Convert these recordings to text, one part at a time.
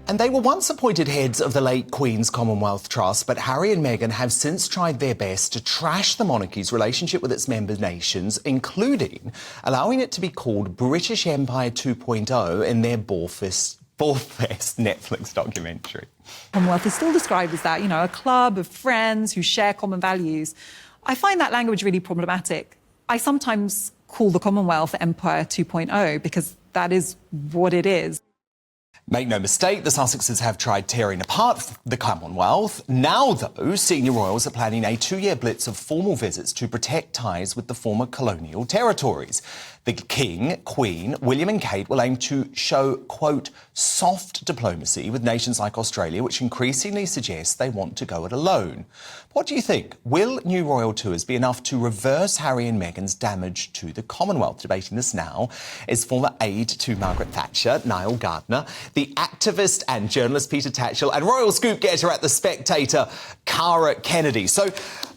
And they were once appointed heads of the late Queen's Commonwealth Trust, but Harry and Meghan have since tried their best to trash the monarchy's relationship with its member nations, including allowing it to be called British Empire 2.0 in their Ballfest Netflix documentary. Commonwealth is still described as that, you know, a club of friends who share common values. I find that language really problematic. I sometimes call the Commonwealth Empire 2.0 because that is what it is. Make no mistake, the Sussexes have tried tearing apart the Commonwealth. Now, though, senior royals are planning a 2-year blitz of formal visits to protect ties with the former colonial territories. The King, Queen, William and Kate will aim to show, quote, soft diplomacy with nations like Australia, which increasingly suggests they want to go it alone. What do you think? Will new royal tours be enough to reverse Harry and Meghan's damage to the Commonwealth? Debating this now is former aide to Margaret Thatcher, Nile Gardiner, the activist and journalist Peter Tatchell, and royal scoop getter at The Spectator, Cara Kennedy. So,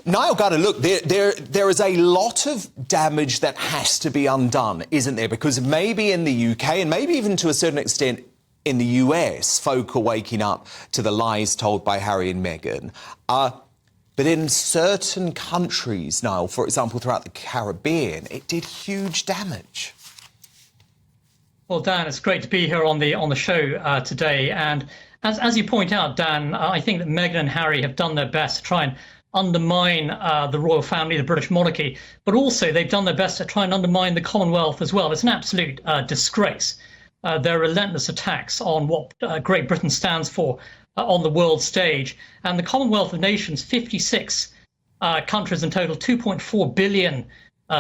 Nile Gardiner, look, there is a lot of damage that has to be undone, isn't there? Because maybe in the UK, and maybe even to a certain extent in the US, folk are waking up to the lies told by Harry and Meghan. But in certain countries, Niall, for example, throughout the Caribbean, it did huge damage. Well, Dan, it's great to be here on the show today. And as you point out, Dan, I think that Meghan and Harry have done their best to try and undermine the royal family, the British monarchy, but also they've done their best to try and undermine the Commonwealth as well. It's an absolute disgrace. Their relentless attacks on what Great Britain stands for on the world stage. And the Commonwealth of Nations, 56 countries in total, 2.4 billion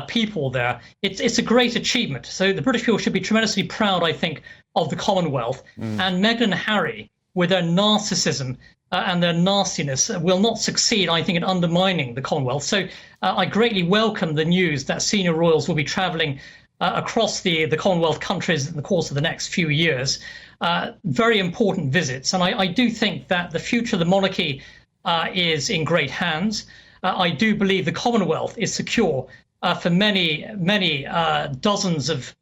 people there. It's a great achievement. So the British people should be tremendously proud, I think, of the Commonwealth. And Meghan and Harry, with their narcissism and their nastiness, will not succeed, I think, in undermining the Commonwealth. So I greatly welcome the news that senior royals will be travelling across the Commonwealth countries in the course of the next few years. Very important visits. And I do think that the future of the monarchy is in great hands. I do believe the Commonwealth is secure for many dozens of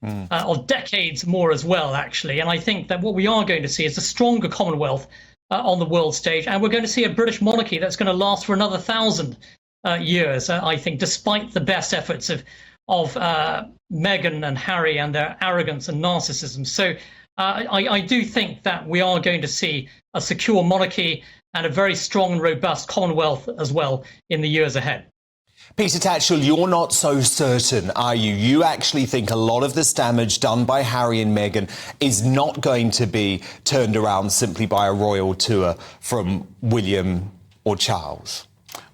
decades more as well, actually. And I think that what we are going to see is a stronger Commonwealth on the world stage. And we're going to see a British monarchy that's going to last for another 1,000 years, I think, despite the best efforts of Meghan and Harry and their arrogance and narcissism. So I do think that we are going to see a secure monarchy and a very strong and robust Commonwealth as well in the years ahead. Peter Tatchell, you're not so certain, are you? You actually think a lot of this damage done by Harry and Meghan is not going to be turned around simply by a royal tour from William or Charles?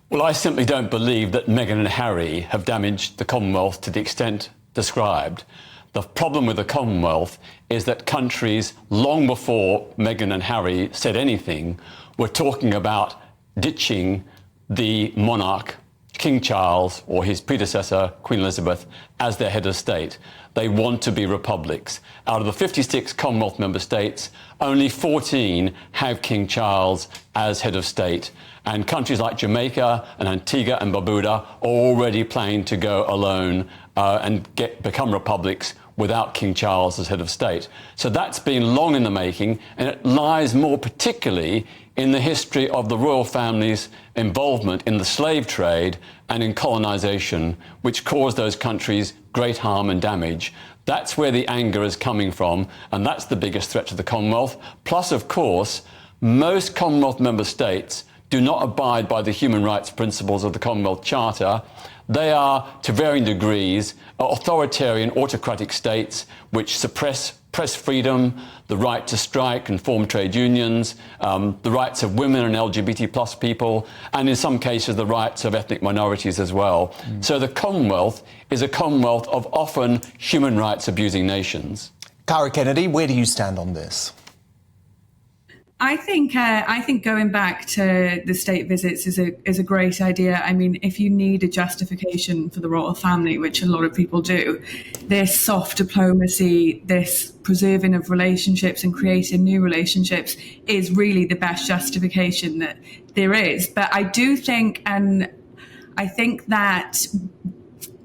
Well, I simply don't believe that Meghan and Harry have damaged the Commonwealth to the extent described. The problem with the Commonwealth is that countries, long before Meghan and Harry said anything, were talking about ditching the monarch, King Charles, or his predecessor, Queen Elizabeth, as their head of state. They want to be republics. Out of the 56 Commonwealth member states, only 14 have King Charles as head of state. And countries like Jamaica and Antigua and Barbuda are already planning to go alone and become republics without King Charles as head of state. So that's been long in the making, and it lies more particularly in the history of the royal family's involvement in the slave trade and in colonization, which caused those countries great harm and damage. That's where the anger is coming from, and that's the biggest threat to the Commonwealth. Plus, of course, most Commonwealth member states do not abide by the human rights principles of the Commonwealth Charter. They are, to varying degrees, authoritarian, autocratic states which suppress press freedom, the right to strike and form trade unions, the rights of women and LGBT plus people, and in some cases the rights of ethnic minorities as well. So the Commonwealth is a Commonwealth of often human rights abusing nations. Cara Kennedy, where do you stand on this? I think going back to the state visits is a great idea. I mean, if you need a justification for the royal family, which a lot of people do, this soft diplomacy, this preserving of relationships and creating new relationships is really the best justification that there is. But I do think, and I think that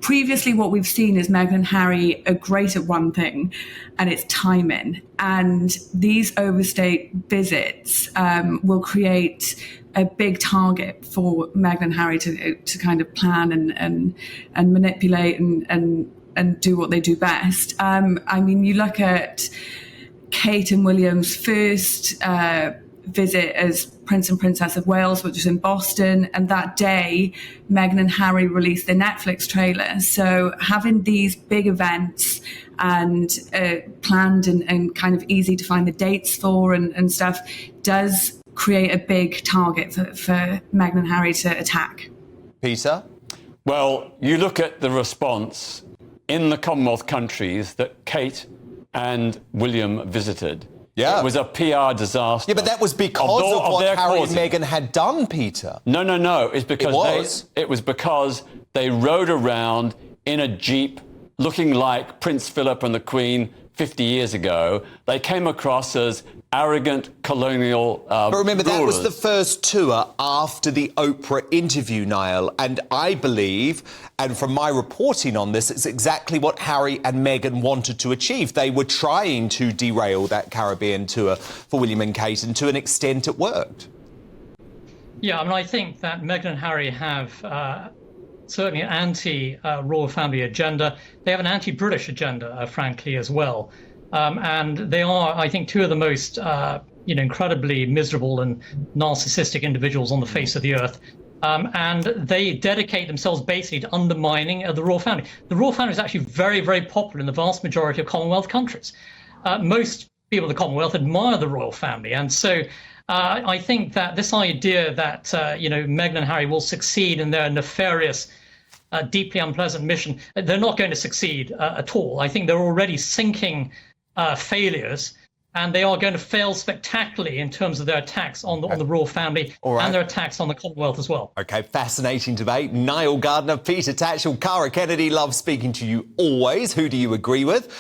previously what we've seen is Meghan and Harry are great at one thing, and it's timing. And these overstate visits will create a big target for Meghan and Harry to kind of plan and manipulate and do what they do best. I mean, you look at Kate and William's first visit as Prince and Princess of Wales, which was in Boston, and that day Meghan and Harry released their Netflix trailer. So having these big events and planned and kind of easy to find the dates for and stuff does create a big target for Meghan and Harry to attack. Peter? Well, you look at the response in the Commonwealth countries that Kate and William visited. Yeah. It was a PR disaster. Yeah, but that was because of what Harry and Meghan had done, Peter. No. It's because it was because they rode around in a Jeep looking like Prince Philip and the Queen 50 years ago. They came across as arrogant colonial But remember, that was rulers. the first tour after the Oprah interview, Niall. And I believe, and from my reporting on this, it's exactly what Harry and Meghan wanted to achieve. They were trying to derail that Caribbean tour for William and Kate, and to an extent it worked. Yeah, I mean, I think that Meghan and Harry have certainly an anti-royal family agenda. They have an anti-British agenda, frankly, as well. And they are, I think, two of the most, incredibly miserable and narcissistic individuals on the face of the earth. And they dedicate themselves basically to undermining the royal family. The royal family is actually very, very popular in the vast majority of Commonwealth countries. Most people in the Commonwealth admire the royal family. And so I think that this idea that, Meghan and Harry will succeed in their nefarious, deeply unpleasant mission, they're not going to succeed at all. I think they're already sinking failures, and they are going to fail spectacularly in terms of their attacks on the royal family and their attacks on the Commonwealth as well. OK, fascinating debate. Nile Gardiner, Peter Tatchell, Cara Kennedy, love speaking to you always. Who do you agree with?